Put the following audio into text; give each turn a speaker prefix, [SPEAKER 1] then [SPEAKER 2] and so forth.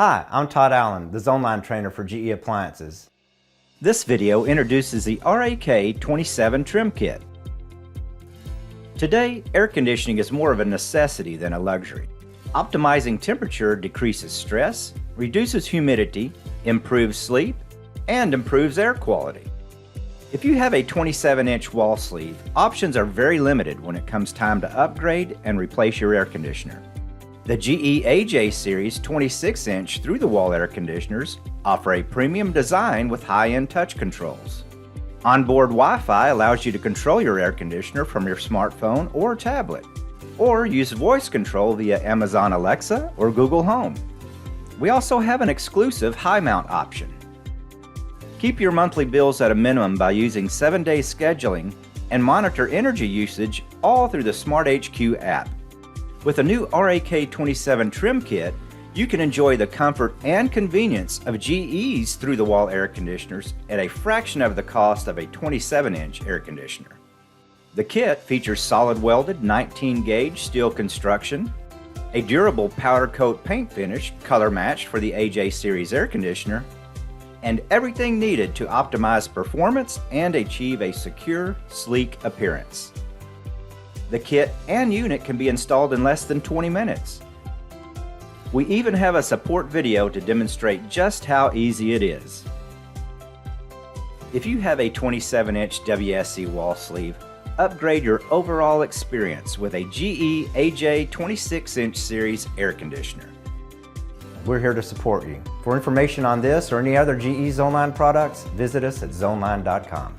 [SPEAKER 1] Hi, I'm Todd Allen, the Zoneline trainer for GE Appliances. This video introduces the RAK27 Trim Kit. Today, air conditioning is more of a necessity than a luxury. Optimizing temperature decreases stress, reduces humidity, improves sleep, and improves air quality. If you have a 27-inch wall sleeve, options are very limited when it comes time to upgrade and replace your air conditioner. The GE AJ Series 26-inch through-the-wall air conditioners offer a premium design with high-end touch controls. Onboard Wi-Fi allows you to control your air conditioner from your smartphone or tablet, or use voice control via Amazon Alexa or Google Home. We also have an exclusive high mount option. Keep your monthly bills at a minimum by using 7-day scheduling and monitor energy usage all through the SmartHQ app. With a new RAK27 Trim Kit, you can enjoy the comfort and convenience of GE's through-the-wall air conditioners at a fraction of the cost of a 27-inch air conditioner. The kit features solid welded 19-gauge steel construction, a durable powder coat paint finish color matched for the AJ Series air conditioner, and everything needed to optimize performance and achieve a secure, sleek appearance. The kit and unit can be installed in less than 20 minutes. We even have a support video to demonstrate just how easy it is. If you have a 27-inch WSC wall sleeve, upgrade your overall experience with a GE AJ 26-inch series air conditioner. We're here to support you. For information on this or any other GE Zoneline products, visit us at zoneline.com.